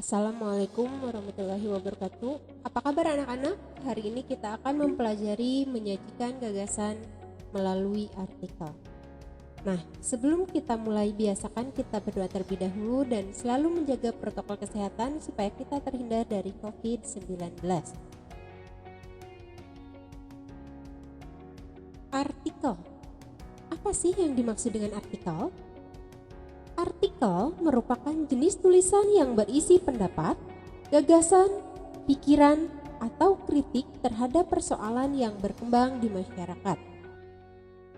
Assalamualaikum warahmatullahi wabarakatuh. Apa kabar anak-anak? Hari ini kita akan mempelajari menyajikan gagasan melalui artikel. Nah, sebelum kita mulai, biasakan kita berdoa terlebih dahulu dan selalu menjaga protokol kesehatan supaya kita terhindar dari COVID-19. Artikel. Apa sih yang dimaksud dengan artikel? Artikel merupakan jenis tulisan yang berisi pendapat, gagasan, pikiran, atau kritik terhadap persoalan yang berkembang di masyarakat.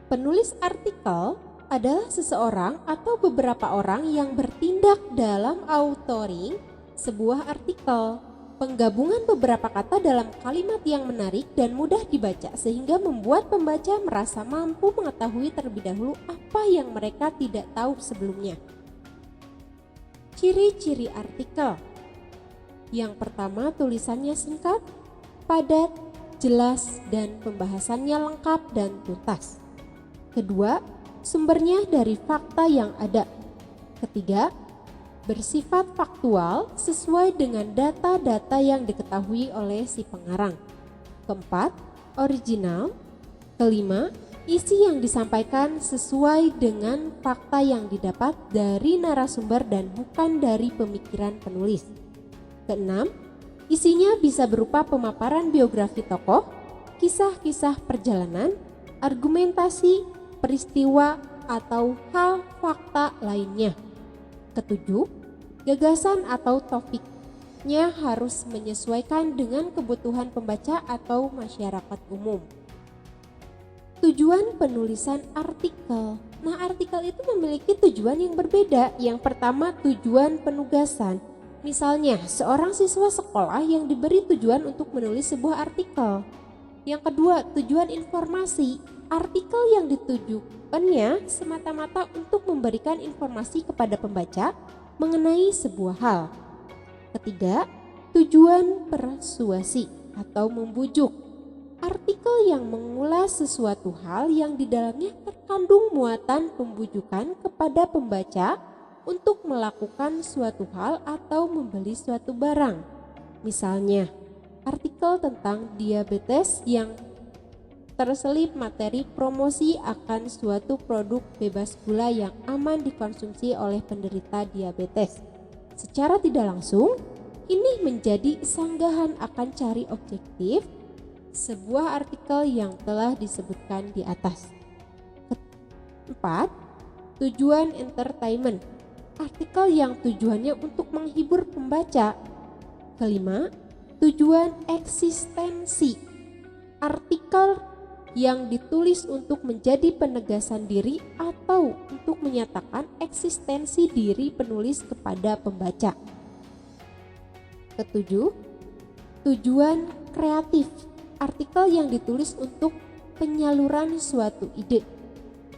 Penulis artikel adalah seseorang atau beberapa orang yang bertindak dalam authoring sebuah artikel, penggabungan beberapa kata dalam kalimat yang menarik dan mudah dibaca sehingga membuat pembaca merasa mampu mengetahui terlebih dahulu apa yang mereka tidak tahu sebelumnya. Ciri-ciri artikel. Yang pertama, tulisannya singkat, padat, jelas, dan pembahasannya lengkap dan tuntas. Kedua, sumbernya dari fakta yang ada. Ketiga, bersifat faktual sesuai dengan data-data yang diketahui oleh si pengarang. Keempat, original. Kelima, isi yang disampaikan sesuai dengan fakta yang didapat dari narasumber dan bukan dari pemikiran penulis. Keenam, isinya bisa berupa pemaparan biografi tokoh, kisah-kisah perjalanan, argumentasi, peristiwa, atau hal fakta lainnya. Ketujuh, gagasan atau topiknya harus menyesuaikan dengan kebutuhan pembaca atau masyarakat umum. Tujuan penulisan artikel. Nah, artikel itu memiliki tujuan yang berbeda. Yang pertama, tujuan penugasan. Misalnya, seorang siswa sekolah yang diberi tujuan untuk menulis sebuah artikel. Yang kedua, tujuan informasi. Artikel yang ditujukannya semata-mata untuk memberikan informasi kepada pembaca mengenai sebuah hal. Ketiga, tujuan persuasi atau membujuk. Artikel yang mengulas sesuatu hal yang di dalamnya terkandung muatan pembujukan kepada pembaca untuk melakukan suatu hal atau membeli suatu barang. Misalnya, artikel tentang diabetes yang terselip materi promosi akan suatu produk bebas gula yang aman dikonsumsi oleh penderita diabetes. Secara tidak langsung, ini menjadi sanggahan akan cari objektif sebuah artikel yang telah disebutkan di atas. Keempat, tujuan entertainment. Artikel yang tujuannya untuk menghibur pembaca. Kelima, tujuan eksistensi. Artikel yang ditulis untuk menjadi penegasan diri atau untuk menyatakan eksistensi diri penulis kepada pembaca. Ketujuh, tujuan kreatif. Artikel yang ditulis untuk penyaluran suatu ide.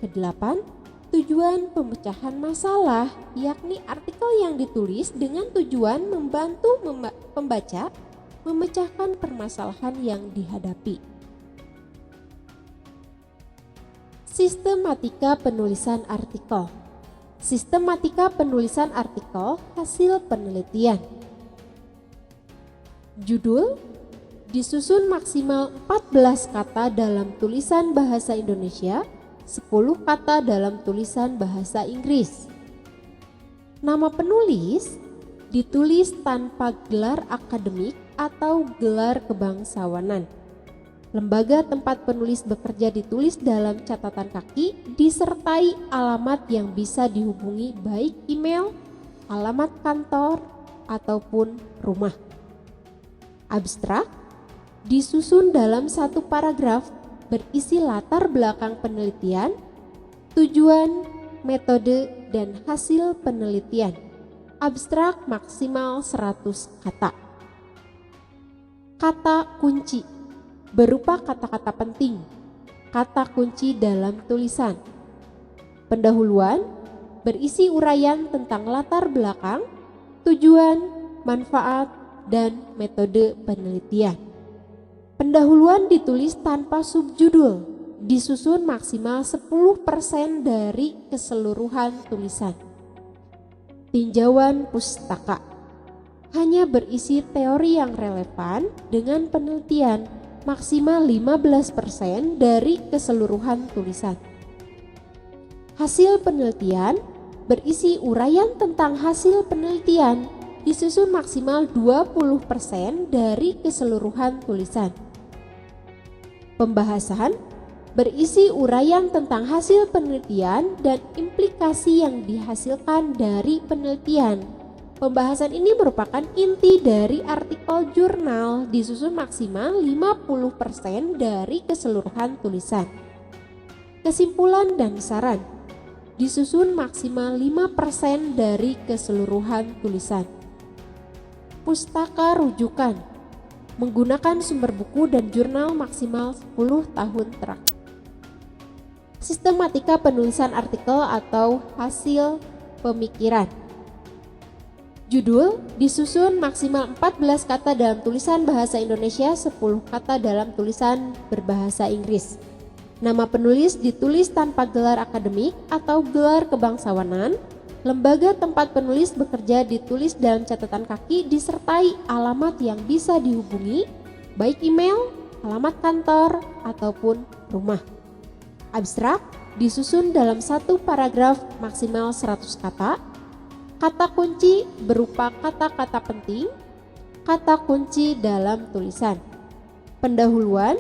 Kedelapan, tujuan pemecahan masalah, yakni artikel yang ditulis dengan tujuan membantu pembaca memecahkan permasalahan yang dihadapi. Sistematika penulisan artikel. Sistematika penulisan artikel hasil penelitian. Judul: disusun maksimal 14 kata dalam tulisan bahasa Indonesia, 10 kata dalam tulisan bahasa Inggris. Nama penulis ditulis tanpa gelar akademik atau gelar kebangsawanan. Lembaga tempat penulis bekerja ditulis dalam catatan kaki disertai alamat yang bisa dihubungi baik email, alamat kantor, ataupun rumah. Abstrak disusun dalam satu paragraf berisi latar belakang penelitian, tujuan, metode, dan hasil penelitian. Abstrak maksimal 100 kata. Kata kunci berupa kata-kata penting, kata kunci dalam tulisan. Pendahuluan berisi uraian tentang latar belakang, tujuan, manfaat, dan metode penelitian. Pendahuluan ditulis tanpa subjudul, disusun maksimal 10% dari keseluruhan tulisan. Tinjauan pustaka. hanya berisi teori yang relevan dengan penelitian, maksimal 15% dari keseluruhan tulisan. Hasil penelitian berisi uraian tentang hasil penelitian, disusun maksimal 20% dari keseluruhan tulisan. Pembahasan berisi uraian tentang hasil penelitian dan implikasi yang dihasilkan dari penelitian. Pembahasan ini merupakan inti dari artikel jurnal, disusun maksimal 50% dari keseluruhan tulisan. Kesimpulan dan saran disusun maksimal 5% dari keseluruhan tulisan. Pustaka rujukan menggunakan sumber buku dan jurnal maksimal 10 tahun terakhir. Sistematika penulisan artikel atau hasil pemikiran. Judul disusun maksimal 14 kata dalam tulisan bahasa Indonesia, 10 kata dalam tulisan berbahasa Inggris. Nama penulis ditulis tanpa gelar akademik atau gelar kebangsawanan. Lembaga tempat penulis bekerja ditulis dalam catatan kaki disertai alamat yang bisa dihubungi, baik email, alamat kantor, ataupun rumah. Abstrak disusun dalam satu paragraf maksimal 100 kata. Kata kunci berupa kata-kata penting, kata kunci dalam tulisan. Pendahuluan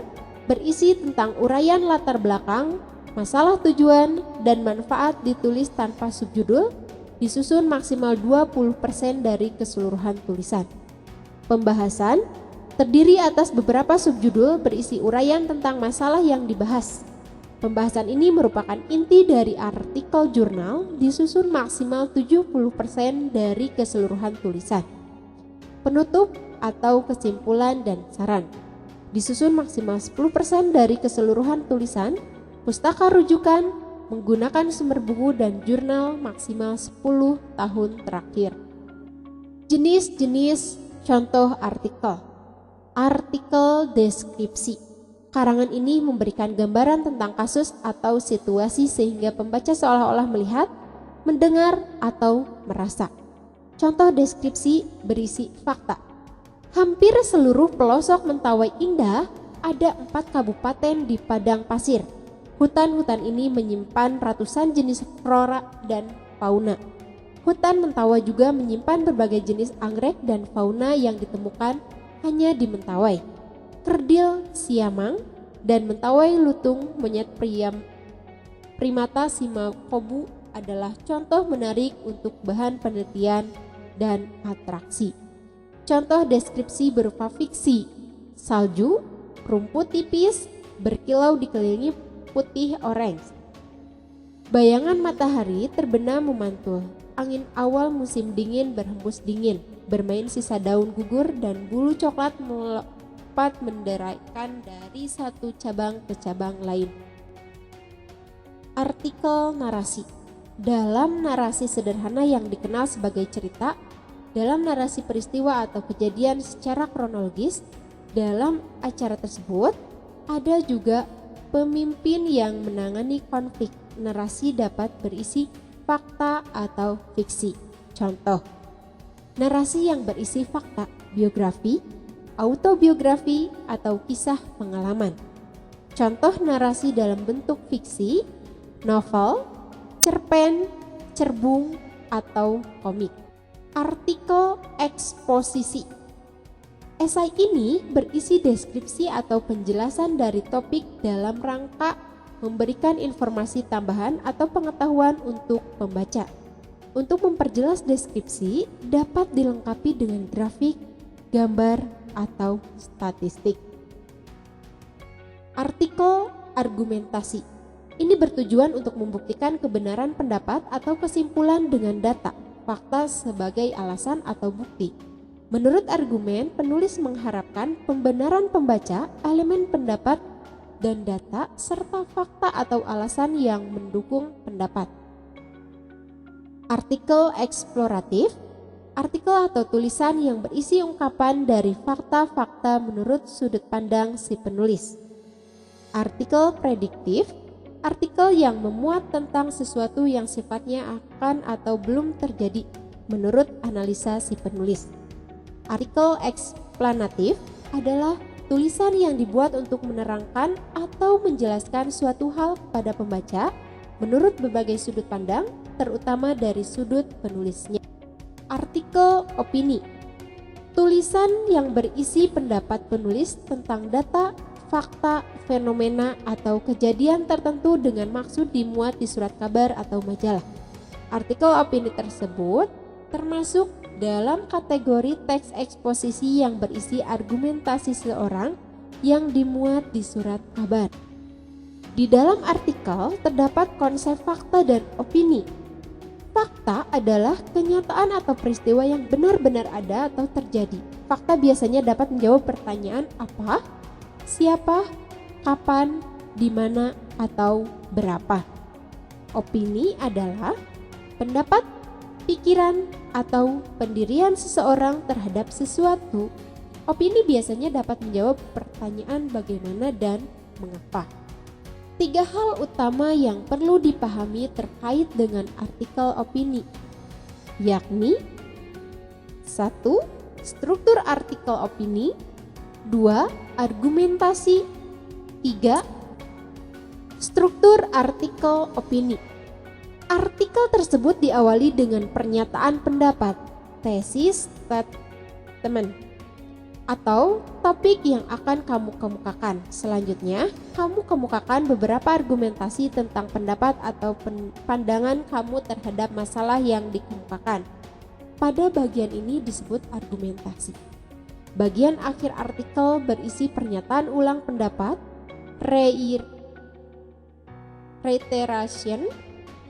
berisi tentang uraian latar belakang, masalah tujuan, dan manfaat ditulis tanpa subjudul, disusun maksimal 20% dari keseluruhan tulisan. Pembahasan terdiri atas beberapa subjudul berisi uraian tentang masalah yang dibahas. Pembahasan ini merupakan inti dari artikel jurnal, disusun maksimal 70% dari keseluruhan tulisan. Penutup atau kesimpulan dan saran disusun maksimal 10% dari keseluruhan tulisan. Pustaka rujukan menggunakan sumber buku dan jurnal maksimal 10 tahun terakhir. Jenis-jenis contoh artikel. Artikel deskripsi. Karangan ini memberikan gambaran tentang kasus atau situasi sehingga pembaca seolah-olah melihat, mendengar, atau merasa. Contoh deskripsi berisi fakta. Hampir seluruh pelosok Mentawai Indah ada 4 kabupaten di padang pasir. Hutan-hutan ini menyimpan ratusan jenis flora dan fauna. Hutan Mentawai juga menyimpan berbagai jenis anggrek dan fauna yang ditemukan hanya di Mentawai. Kerdil siamang dan Mentawai lutung monyet primata simakobu adalah contoh menarik untuk bahan penelitian dan atraksi. Contoh deskripsi berupa fiksi: salju, rumput tipis, berkilau dikelilingi putih orange. Bayangan matahari terbenam memantul, angin awal musim dingin berhembus dingin, bermain sisa daun gugur dan bulu coklat melompat menderaikan dari satu cabang ke cabang lain. Artikel narasi. Dalam narasi sederhana yang dikenal sebagai cerita, dalam narasi peristiwa atau kejadian secara kronologis, dalam acara tersebut ada juga pemimpin yang menangani konflik. Narasi dapat berisi fakta atau fiksi. Contoh, narasi yang berisi fakta, biografi, autobiografi, atau kisah pengalaman. Contoh narasi dalam bentuk fiksi, novel, cerpen, cerbung, atau komik. Artikel eksposisi. Esai ini berisi deskripsi atau penjelasan dari topik dalam rangka memberikan informasi tambahan atau pengetahuan untuk pembaca. Untuk memperjelas deskripsi dapat dilengkapi dengan grafik, gambar, atau statistik. Artikel argumentasi. Ini bertujuan untuk membuktikan kebenaran pendapat atau kesimpulan dengan data, fakta sebagai alasan atau bukti. Menurut argumen, penulis mengharapkan pembenaran pembaca, elemen pendapat, dan data, serta fakta atau alasan yang mendukung pendapat. Artikel eksploratif. Artikel atau tulisan yang berisi ungkapan dari fakta-fakta menurut sudut pandang si penulis. Artikel prediktif. Artikel yang memuat tentang sesuatu yang sifatnya akan atau belum terjadi menurut analisa si penulis. Artikel eksplanatif adalah tulisan yang dibuat untuk menerangkan atau menjelaskan suatu hal kepada pembaca menurut berbagai sudut pandang, terutama dari sudut penulisnya. Artikel opini, tulisan yang berisi pendapat penulis tentang data, fakta, fenomena, atau kejadian tertentu dengan maksud dimuat di surat kabar atau majalah. Artikel opini tersebut termasuk dalam kategori teks eksposisi yang berisi argumentasi seseorang yang dimuat di surat kabar. Di dalam artikel terdapat konsep fakta dan opini. Fakta adalah kenyataan atau peristiwa yang benar-benar ada atau terjadi. Fakta biasanya dapat menjawab pertanyaan apa, siapa, kapan, di mana, atau berapa. Opini adalah pendapat, pikiran, atau pendirian seseorang terhadap sesuatu. Opini biasanya dapat menjawab pertanyaan bagaimana dan mengapa. 3 hal utama yang perlu dipahami terkait dengan artikel opini, yakni 1. Struktur artikel opini, 2. Argumentasi, 3. Struktur artikel opini. Artikel tersebut diawali dengan pernyataan pendapat, tesis, statement, atau topik yang akan kamu kemukakan. Selanjutnya, kamu kemukakan beberapa argumentasi tentang pendapat atau pandangan kamu terhadap masalah yang dikemukakan. Pada bagian ini disebut argumentasi. Bagian akhir artikel berisi pernyataan ulang pendapat, reiteration,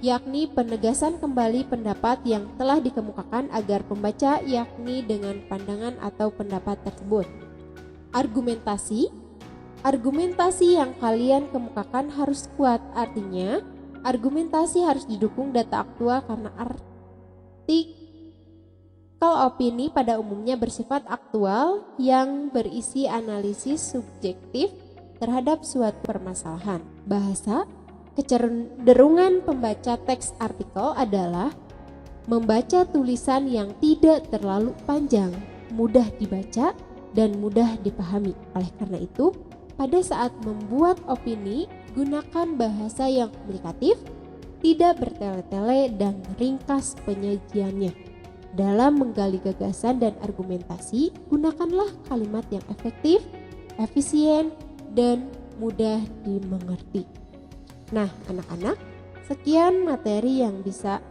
yakni penegasan kembali pendapat yang telah dikemukakan agar pembaca yakni dengan pandangan atau pendapat tersebut. Argumentasi yang kalian kemukakan harus kuat, artinya argumentasi harus didukung data aktual karena artikel opini pada umumnya bersifat aktual yang berisi analisis subjektif terhadap suatu permasalahan. Bahasa kecenderungan pembaca teks artikel adalah membaca tulisan yang tidak terlalu panjang, mudah dibaca, dan mudah dipahami. Oleh karena itu, pada saat membuat opini, gunakan bahasa yang komunikatif, tidak bertele-tele, dan ringkas penyajiannya. Dalam menggali gagasan dan argumentasi, gunakanlah kalimat yang efektif, efisien, dan mudah dimengerti. Nah, anak-anak, sekian materi yang bisa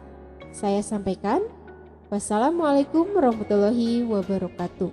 saya sampaikan. Wassalamualaikum warahmatullahi wabarakatuh.